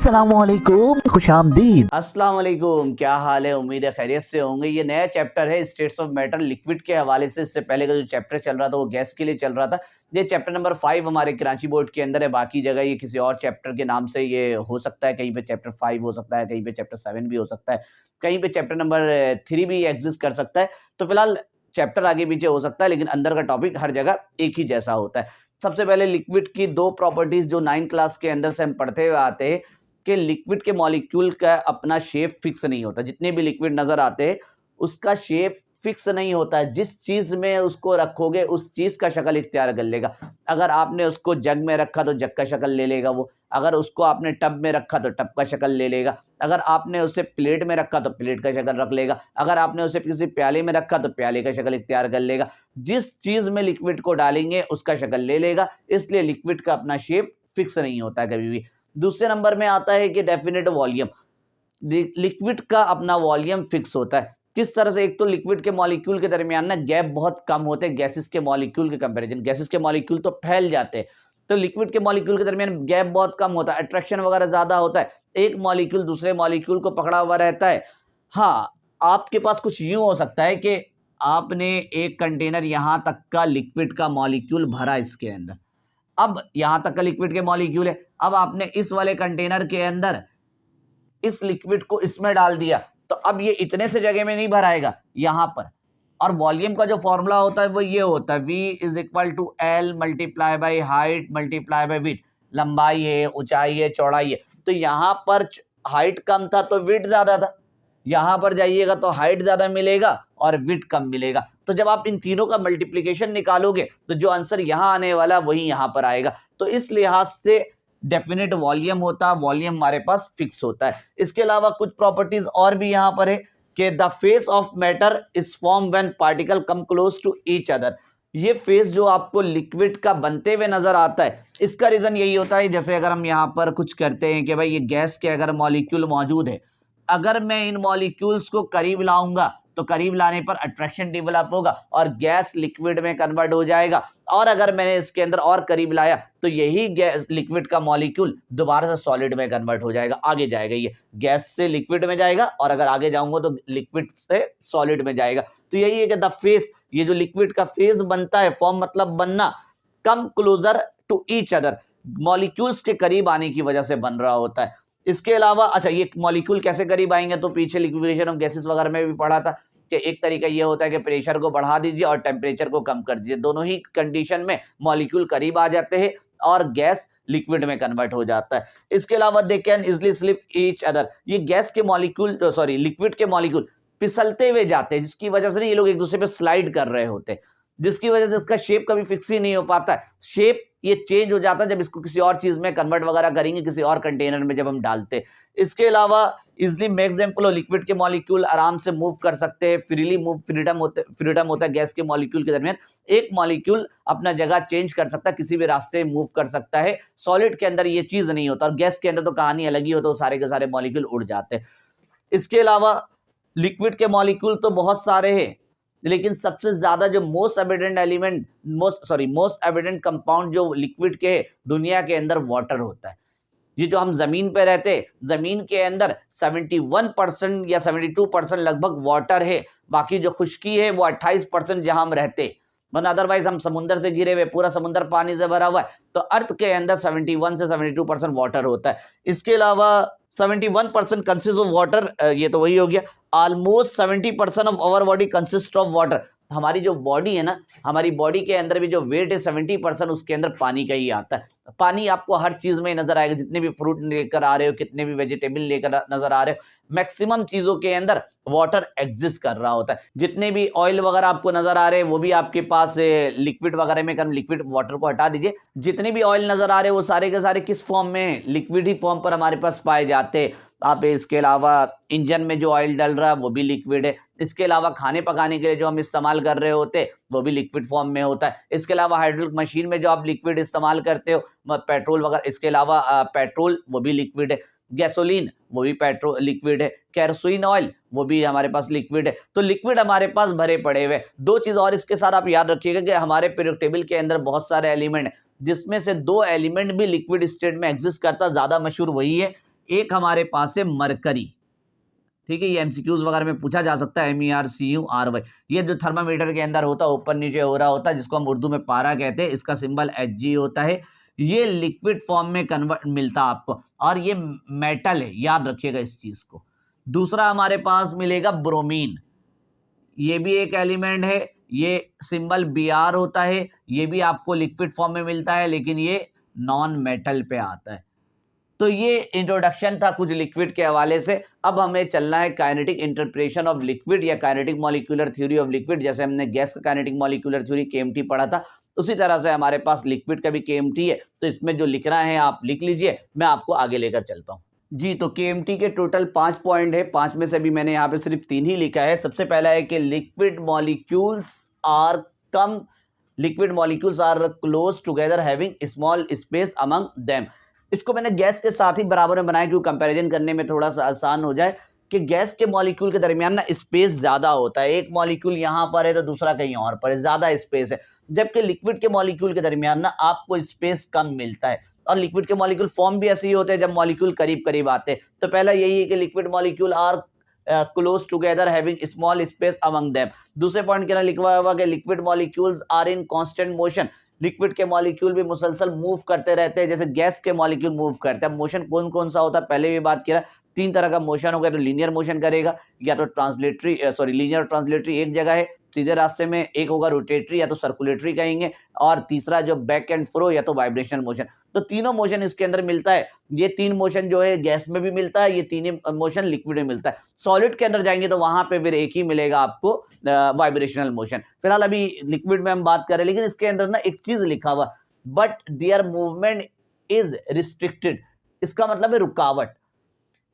अस्सलामुअलैकुम, खुशामदीद। अस्सलाम वालेकुम, क्या हाल है? उम्मीद है खैरियत से होंगे। ये नया चैप्टर है स्टेट्स ऑफ मैटर लिक्विड के हवाले से। इससे पहले का जो चैप्टर चल रहा था वो गैस के लिए चल रहा था। ये चैप्टर नंबर 5 हमारे कराची बोर्ड के अंदर है। बाकी जगह ये किसी और चैप्टर के नाम से ये हो सकता है, कहीं पे चैप्टर 5 हो सकता है, कहीं पे चैप्टर 7 भी हो सकता है, कहीं पे चैप्टर नंबर 3 भी एग्जिस्ट कर सकता है। तो फिलहाल चैप्टर आगे पीछे हो सकता है, लेकिन अंदर का टॉपिक हर जगह एक ही जैसा होता है। सबसे पहले लिक्विड की 2 प्रॉपर्टीज जो 9 क्लास के अंदर से हम पढ़ते हुए आते हैं कि लिक्विड के मॉलिक्यूल का अपना शेप फिक्स नहीं होता। जितने भी लिक्विड नजर आते हैं उसका शेप फिक्स नहीं होता है। जिस चीज में उसको रखोगे उस चीज का शक्ल इख्तियार कर लेगा। अगर आपने उसको जग में रखा तो जग का शक्ल ले लेगा वो। अगर उसको आपने टब में रखा तो टब का शक्ल ले लेगा। अगर आपने उसे प्लेट में रखा तो प्लेट का शक्ल रख लेगा। अगर आपने उसे किसी प्याले में रखा तो प्याले का शक्ल इख्तियार कर लेगा। जिस चीज में लिक्विड को डालेंगे उसका शक्ल ले लेगा। इसलिए लिक्विड का अपना शेप फिक्स नहीं होता है कभी भी। दूसरे नंबर में आता है कि डेफिनेट वॉल्यूम। लिक्विड का अपना वॉल्यूम फिक्स होता है। किस तरह से? एक तो लिक्विड के मॉलिक्यूल के दरमियान ना गैप बहुत कम होते हैं गैसेस के मॉलिक्यूल के कंपैरिजन। गैसेस के मॉलिक्यूल तो फैल जाते हैं, तो लिक्विड के मॉलिक्यूल के दरमियान गैप बहुत कम होता है, अट्रैक्शन वगैरह ज्यादा होता है। एक मॉलिक्यूल दूसरे मॉलिक्यूल को पकड़ा हुआ रहता है। हाँ, आपके पास कुछ यूं हो सकता है कि आपने एक कंटेनर यहां तक का लिक्विड का मॉलिक्यूल भरा इसके अंदर। अब यहां तक का लिक्विड के मॉलिक्यूल है। अब आपने इस वाले कंटेनर के अंदर इस लिक्विड को इसमें डाल दिया, तो अब ये इतने से जगह में नहीं भराएगा यहां पर। और वॉल्यूम का जो फॉर्मूला होता है वो ये होता है, V is equal to L multiply by height multiply by width. लंबाई है, ऊंचाई है, चौड़ाई है। तो यहां पर हाइट कम था तो विड्थ ज्यादा था, यहां पर जाइएगा तो हाइट ज्यादा मिलेगा और विड्थ कम मिलेगा। तो जब आप इन तीनों का मल्टीप्लिकेशन निकालोगे तो जो आंसर यहां आने वाला वही यहां पर आएगा। तो इस लिहाज से डेफिनेट वॉल्यूम होता है, वॉल्यूम हमारे पास फिक्स होता है। इसके अलावा कुछ प्रॉपर्टीज और भी यहां पर है कि the phase of matter is form when particle come close to each other. ये फेस जो आपको लिक्विड का बनते हुए नजर आता है, इसका रीजन यही होता है, जैसे अगर हम यहां पर कुछ करते हैं कि भाई ये गैस के अगर मॉलिक्यूल मौजूद है, अगर मैं इन मॉलिक्यूल्स को करीब लाऊंगा तो करीब लाने पर अट्रैक्शन डेवलप होगा और गैस लिक्विड में कन्वर्ट हो जाएगा। और अगर मैंने इसके अंदर और करीब लाया तो यही गैस लिक्विड का मॉलिक्यूल दोबारा से सॉलिड में कन्वर्ट हो जाएगा, आगे जाएगा। ये गैस से लिक्विड में जाएगा और अगर आगे जाऊंगा तो लिक्विड से सॉलिड में जाएगा। तो यही है कि द फेस, ये जो लिक्विड का फेस बनता है, फॉर्म मतलब बनना, come closer to each other, molecules के करीब आने की वजह से बन रहा होता है। इसके अलावा अच्छा, ये मॉलिक्यूल कैसे करीब आएंगे? तो पीछे लिक्विफिकेशन ऑफ गैसेस वगैरह में भी पढ़ा था कि एक तरीका ये होता है कि प्रेशर को बढ़ा दीजिए और टेम्परेचर को कम कर दीजिए। दोनों ही कंडीशन में मॉलिक्यूल करीब आ जाते हैं और गैस लिक्विड में कन्वर्ट हो जाता है। इसके अलावा they can easily slip each other. ये गैस के मॉलिक्यूल, सॉरी लिक्विड के मॉलिक्यूल फिसलते हुए जाते हैं, जिसकी वजह से ये लोग एक दूसरे पे स्लाइड कर रहे होते हैं, जिसकी वजह से इसका शेप कभी फिक्स ही नहीं हो पाता है। शेप ये चेंज हो जाता है जब इसको किसी और चीज में कन्वर्ट वगैरह करेंगे, किसी और कंटेनर में जब हम डालते। इसके अलावा easily makes them flow, liquid के मॉलिक्यूल आराम से मूव कर सकते हैं, फ्रीली मूव, फ्रीडम होता है गैस के मॉलिक्यूल के दरमियान। एक मॉलिक्यूल अपना जगह चेंज कर सकता है, किसी भी रास्ते मूव कर सकता है। सॉलिड के अंदर ये चीज नहीं होता और गैस के अंदर तो कहानी अलग ही होता है, सारे के सारे मॉलिक्यूल उड़ जाते हैं। इसके अलावा लिक्विड के मॉलिक्यूल तो बहुत सारे हैं, लेकिन सबसे ज्यादा जो most evident element, most evident compound जो लिक्विड के दुनिया के अंदर वाटर होता है। ये जो हम जमीन पे रहते, जमीन के अंदर 71% या 72% लगभग वाटर है। बाकी जो खुश्की है वो 28% जहां हम रहते, वरना अदरवाइज हम समुद्र से घिरे हुए, पूरा समुद्र पानी से भरा हुआ है। तो अर्थ के अंदर 71 से 72% वाटर होता है। इसके अलावा 71% कंसिस्ट ऑफ वाटर, ये तो वही हो गया। Almost 70% of our body consist of water. हमारी जो बॉडी है ना, हमारी बॉडी के अंदर भी जो वेट है 70% उसके अंदर पानी का ही आता है। पानी आपको हर चीज में नजर आएगा, जितने भी फ्रूट लेकर आ रहे हो, कितने भी वेजिटेबल लेकर नजर आ रहे हो, मैक्सिमम चीजों के अंदर वाटर एग्जिस्ट कर रहा होता है। जितने भी ऑयल वगैरह आपको नजर आ रहे हैं वो भी आपके पास लिक्विड वगैरह में, लिक्विड वाटर को हटा दीजिए, जितने भी ऑयल नजर आ रहे हैं वो सारे के सारे किस फॉर्म में? लिक्विड ही फॉर्म पर हमारे पास पाए जाते हैं। आप इसके अलावा इंजन में जो ऑयल डल रहा है वो भी लिक्विड है। इसके अलावा खाने पकाने के लिए जो हम इस्तेमाल कर रहे होते वो भी लिक्विड फॉर्म में होता है। इसके अलावा हाइड्रोलिक मशीन में जो आप लिक्विड इस्तेमाल करते हो, पेट्रोल वगैरह, इसके अलावा पेट्रोल वो भी लिक्विड है। गैसोलीन वो भी पेट्रोल लिक्विड है। केरोसिन ऑयल वो भी हमारे पास लिक्विड है। तो लिक्विड हमारे पास भरे पड़े हुए। दो चीज और इसके साथ आप याद रखिएगा कि हमारे पीरियोडिक टेबल के अंदर बहुत सारे एलिमेंट हैं, जिसमें से 2 एलिमेंट भी लिक्विड स्टेट में एग्जिस्ट करता, ज्यादा मशहूर वही है। एक हमारे पास है मरकरी, ठीक है, ये एमसीक्यूज वगैरह में पूछा जा सकता है, MERCURY। ये जो थर्मामीटर के अंदर होता है ऊपर नीचे हो रहा होता है, जिसको हम उर्दू में पारा कहते हैं, इसका सिंबल Hg होता है। ये लिक्विड फॉर्म में कन्वर्ट मिलता है आपको, और ये मेटल है, याद रखिएगा इस चीज को। दूसरा हमारे पास मिलेगा ब्रोमीन, ये भी एक एलिमेंट है, ये सिंबल Br होता है, ये भी आपको लिक्विड फॉर्म में मिलता है, लेकिन ये नॉन मेटल पे आता है। तो ये इंट्रोडक्शन था कुछ लिक्विड के हवाले से। अब हमें चलना है काइनेटिक इंटरप्रिटेशन ऑफ लिक्विड या kinetic molecular theory of liquid. जैसे हमने गैस का काइनेटिक मॉलिक्यूलर थ्योरी KMT पढ़ा था, उसी तरह से हमारे पास लिक्विड का भी KMT है। तो इसमें जो लिखना है आप लिख लीजिए, मैं आपको आगे लेकर चलता हूँ जी। तो KMT के टोटल 5 पॉइंट है, 5 में से भी मैंने यहाँ पे सिर्फ 3 ही लिखा है। सबसे पहला है कि liquid molecules are close together having small space among them. इसको मैंने गैस के साथ ही बराबर में बनाया क्योंकि कंपैरिजन करने में थोड़ा सा आसान हो जाए, कि गैस के मॉलिक्यूल के दरमियान ना स्पेस ज्यादा होता है। एक मॉलिक्यूल यहाँ पर है तो दूसरा कहीं और पर है, ज्यादा स्पेस है। जबकि लिक्विड के मॉलिक्यूल के दरमियान ना आपको स्पेस कम मिलता है। और लिक्विड के मॉलिक्यूल फॉर्म भी ऐसे ही होते हैं जब मॉलिक्यूल करीब करीब आते हैं। तो पहला यही है कि liquid molecule are close together having small space among them. दूसरे पॉइंट के ना लिखा हुआ कि liquid molecules are in constant motion. Liquid के मॉलिक्यूल भी मुसलसल मूव करते रहते हैं जैसे गैस के मॉलिक्यूल मूव करते हैं। मोशन कौन कौन सा होता है पहले भी बात किया, 3 तरह का मोशन होगा। तो लीनियर मोशन करेगा, या तो लीनियर ट्रांसलेटरी एक जगह है सीधे रास्ते में, एक होगा रोटेटरी या तो सर्कुलेटरी कहेंगे, और तीसरा जो बैक एंड फ्रो या तो वाइब्रेशनल मोशन। तो तीनों मोशन इसके अंदर मिलता है। ये 3 मोशन जो है गैस में भी मिलता है, ये 3 मोशन लिक्विड में मिलता है। सॉलिड के अंदर जाएंगे तो वहां पे फिर एक ही मिलेगा आपको वाइब्रेशनल मोशन। फिलहाल अभी लिक्विड में हम बात कर रहे हैं, लेकिन इसके अंदर ना एक चीज लिखा हुआ, but there movement is restricted. इसका मतलब है रुकावट।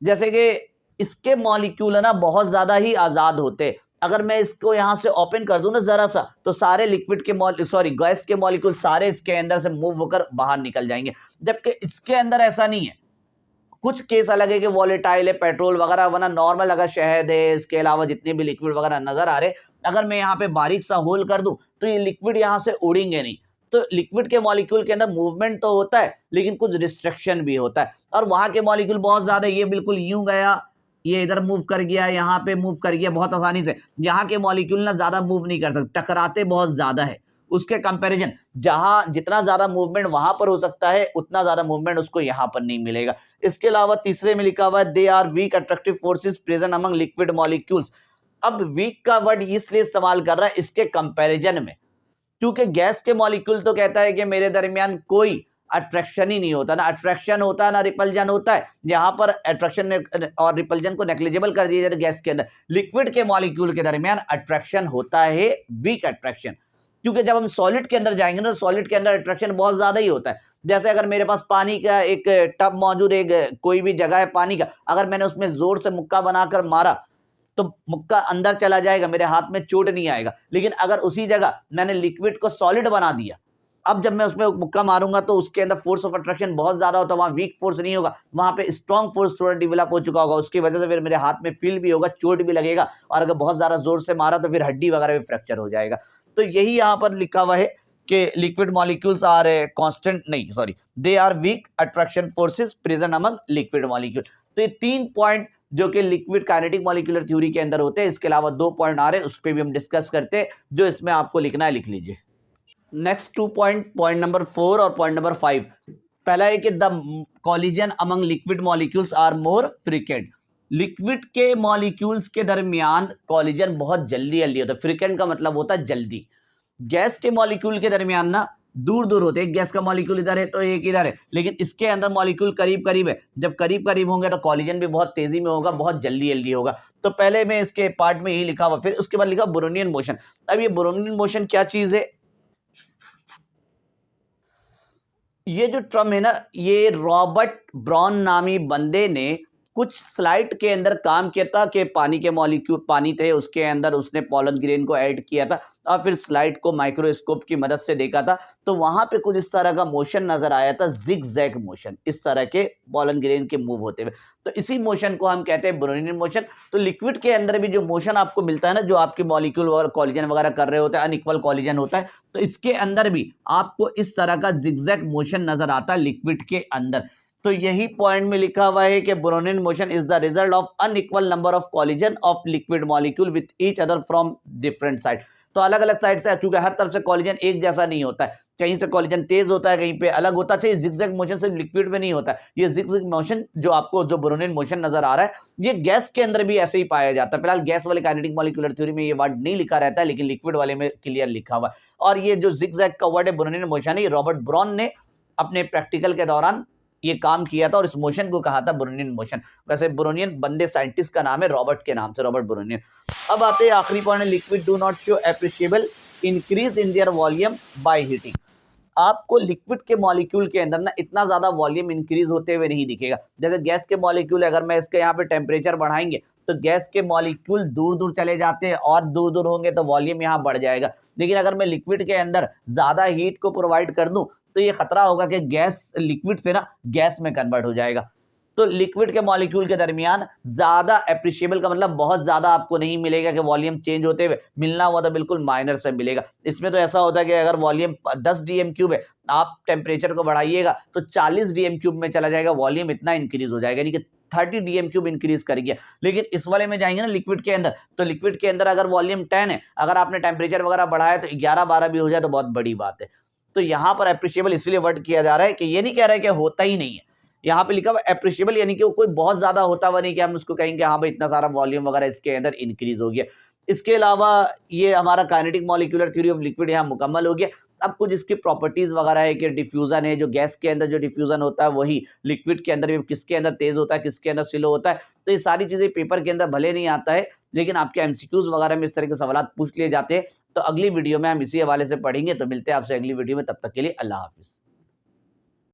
जैसे कि इसके मॉलिक्यूल है ना बहुत ज्यादा ही आजाद होते। अगर मैं इसको यहां से ओपन कर दूं ना जरा सा, तो सारे लिक्विड के गैस के मॉलिक्यूल सारे इसके अंदर से मूव होकर बाहर निकल जाएंगे। जबकि इसके अंदर ऐसा नहीं है। कुछ केस अलग है कि वॉलेटाइल है, पेट्रोल वगैरह, वरना नॉर्मल अगर शहद है, इसके अलावा जितने भी लिक्विड वगैरह नजर आ रहे, अगर मैं यहाँ पे बारीक सा होल कर दूं तो ये लिक्विड यहाँ से उड़ेंगे नहीं। तो लिक्विड के मॉलिक्यूल के अंदर मूवमेंट तो होता है, लेकिन कुछ रिस्ट्रिक्शन भी होता है। और वहां के मॉलिक्यूल बहुत ज्यादा, ये बिल्कुल यूं गया, ये इधर मूव कर गया, यहाँ पे मूव कर गया बहुत आसानी से। यहाँ के मॉलिक्यूल ना ज्यादा मूव नहीं कर सकते, टकराते बहुत ज्यादा है। उसके कंपैरिजन जहां जितना ज्यादा मूवमेंट वहां पर हो सकता है, उतना ज्यादा मूवमेंट उसको यहाँ पर नहीं मिलेगा। इसके अलावा तीसरे में लिखा हुआ है they are weak attractive forces present among liquid molecules. अब वीक का वर्ड इसलिए इस्तेमाल कर रहा है इसके कंपैरिजन में, क्योंकि गैस के मॉलिक्यूल तो कहता है कि मेरे दरमियान कोई अट्रैक्शन ही नहीं होता, ना अट्रैक्शन होता है ना रिपल्जन होता है। यहाँ पर अट्रैक्शन और रिपल्जन को नेग्लिजिबल कर दिया जाए गैस के अंदर। लिक्विड के मॉलिक्यूल के दरमियान अट्रैक्शन होता है, वीक अट्रैक्शन। क्योंकि जब हम सॉलिड के अंदर जाएंगे ना, सॉलिड के अंदर अट्रैक्शन बहुत ज्यादा ही होता है। जैसे अगर मेरे पास पानी का एक टब मौजूद है, कोई भी जगह है पानी का, अगर मैंने उसमें जोर से मुक्का बनाकर मारा तो मुक्का अंदर चला जाएगा, मेरे हाथ में चोट नहीं आएगा। लेकिन अगर उसी जगह मैंने लिक्विड को सॉलिड बना दिया, अब जब मैं उसमें मुक्का मारूंगा तो उसके अंदर फोर्स ऑफ अट्रैक्शन बहुत ज्यादा होता है, वहां वीक फोर्स नहीं होगा, वहां पे स्ट्रॉन्ग फोर्स थोड़ा डेवलप हो चुका होगा। उसकी वजह से फिर मेरे हाथ में फील भी होगा, चोट भी लगेगा, और अगर बहुत ज्यादा जोर से मारा तो फिर हड्डी वगैरह भी फ्रैक्चर हो जाएगा। तो यही यहाँ पर लिखा हुआ है कि liquid molecules are they are weak attraction forces present among liquid molecule. तो ये 3 पॉइंट जो कि लिक्विड काइनेटिक मॉलिक्यूलर थ्योरी के अंदर होते हैं। इसके अलावा 2 पॉइंट आ रहे हैं, उस पर भी हम डिस्कस करते हैं, जो इसमें आपको लिखना है लिख लीजिए। नेक्स्ट 2 पॉइंट नंबर 4 और पॉइंट नंबर 5। पहला है कि the collision among liquid molecules are more frequent. Liquid के मॉलिक्यूल्स के दरमियान कॉलिजन बहुत जल्दी होता है। फ्रीक्वेंट का मतलब होता है जल्दी। गैस के मॉलिक्यूल के दरमियान ना दूर दूर होते हैं। एक गैस का मॉलिक्यूल इधर है तो एक इधर है, लेकिन इसके अंदर मॉलिक्यूल करीब करीब है। जब करीब करीब होंगे तो कॉलिजन भी बहुत तेजी में होगा, बहुत जल्दी होगा। तो पहले में इसके पार्ट में यही लिखा हुआ, फिर उसके बाद लिखा ब्रोनियन मोशन। अब ये ब्रोनियन मोशन क्या चीज है? ये जो टर्म है ना, ये रॉबर्ट ब्राउन नामी बंदे ने कुछ स्लाइड के अंदर काम किया था कि पानी के मॉलिक्यूल, पानी थे उसके अंदर, उसने पॉलन ग्रेन को ऐड किया था और फिर स्लाइड को माइक्रोस्कोप की मदद से देखा था। तो वहां पे कुछ इस तरह का मोशन नजर आया था, जिग जैग मोशन, इस तरह के पॉलन ग्रेन के मूव होते हुए। तो इसी मोशन को हम कहते हैं ब्रोनियन मोशन। तो लिक्विड के अंदर भी जो मोशन आपको मिलता है ना, जो आपके मॉलिक्यूल और कॉलिजन वगैरह कर रहे होते हैं, अनइक्वल कॉलिजन होता है, तो इसके अंदर भी आपको इस तरह का जिग जैग मोशन नजर आता है लिक्विड के अंदर। तो यही पॉइंट में लिखा हुआ है कि Brownian motion is the result of unequal number of collision of liquid molecule with each other from different side. तो अलग अलग साइड से, क्योंकि हर तरफ से कॉलिजन एक जैसा नहीं होता है, कहीं से कॉलिजन तेज होता है, कहीं पे अलग होता है। जिगजैग मोशन सिर्फ लिक्विड में नहीं होता है, ये जिगजैग मोशन जो आपको जो ब्रोनियन मोशन नजर आ रहा है, ये गैस के अंदर भी ऐसे ही पाया जाता है। फिलहाल गैस वाले काइनेटिक मॉलिक्यूलर थ्योरी में ये वर्ड नहीं लिखा रहता है, लेकिन लिक्विड वाले में क्लियर लिखा हुआ है। और ये जो जिगजैग का वर्ड है ब्रोनियन मोशन है, रॉबर्ट ब्राउन ने अपने प्रैक्टिकल के दौरान ये काम किया था और इस मोशन को कहा था ब्रोनियन मोशन। वैसे ब्रोनियन बंदे साइंटिस्ट का नाम है रॉबर्ट के नाम से, रॉबर्ट ब्रोनियन। अब आते हैं आखिरी point, liquid do not show appreciable increase in their volume by heating. आपको लिक्विड के मॉलिक्यूल के अंदर ना इतना ज्यादा वॉल्यूम इंक्रीज होते हुए नहीं दिखेगा। जैसे गैस के मॉलिक्यूल, अगर मैं इसके यहाँ पे टेम्परेचर बढ़ाएंगे तो गैस के मॉलिक्यूल दूर दूर चले जाते हैं और दूर दूर होंगे तो वॉल्यूम यहाँ बढ़ जाएगा। लेकिन अगर मैं लिक्विड के अंदर ज्यादा हीट को प्रोवाइड कर दूं तो ये खतरा होगा कि गैस लिक्विड से ना गैस में कन्वर्ट हो जाएगा। तो लिक्विड के मॉलिक्यूल के दरमियान ज्यादा एप्रिशिएबल का मतलब बहुत ज्यादा आपको नहीं मिलेगा कि वॉल्यूम चेंज होते हुए, मिलना हुआ तो बिल्कुल माइनर से मिलेगा। इसमें तो ऐसा होता है कि अगर वॉल्यूम 10 डीएम क्यूब है, आप टेम्परेचर को बढ़ाइएगा तो 40 डीएम क्यूब में चला जाएगा, वॉल्यूम इतना इंक्रीज हो जाएगा, यानी कि 30 डीएम क्यूब इंक्रीज कर गया। लेकिन इस वाले में जाएंगे ना लिक्विड के अंदर, तो लिक्विड के अंदर अगर वॉल्यूम 10 है, अगर आपने टेम्परेचर वगैरह बढ़ाया तो 11-12 भी हो जाए तो बहुत बड़ी बात है। तो यहाँ पर एप्रिशिएबल इसलिए वर्ड किया जा रहा है कि ये नहीं कह रहा है कि होता ही नहीं है, यहाँ पे लिखा हुआ एप्रिशिएबल, यानी कि वो कोई बहुत ज्यादा होता हुआ नहीं कि हम उसको कहेंगे हाँ भाई इतना सारा वॉल्यूम वगैरह इसके अंदर इंक्रीज हो गया। इसके अलावा ये हमारा kinetic molecular theory of liquid यहाँ मुकम्मल हो गया। अब कुछ इसकी प्रॉपर्टीज वगैरह है कि डिफ्यूजन है, जो गैस के अंदर जो डिफ्यूजन होता है वही लिक्विड के अंदर भी किसके अंदर तेज होता है, किसके अंदर स्लो होता है। तो ये सारी चीजें पेपर के अंदर भले नहीं आता है, लेकिन आपके एमसीक्यूज वगैरह में इस तरह के सवाल पूछ लिए जाते हैं। तो अगली वीडियो में हम इसी हवाले से पढ़ेंगे। तो मिलते हैं आपसे अगली वीडियो में, तब तक के लिए अल्लाह हाफिज।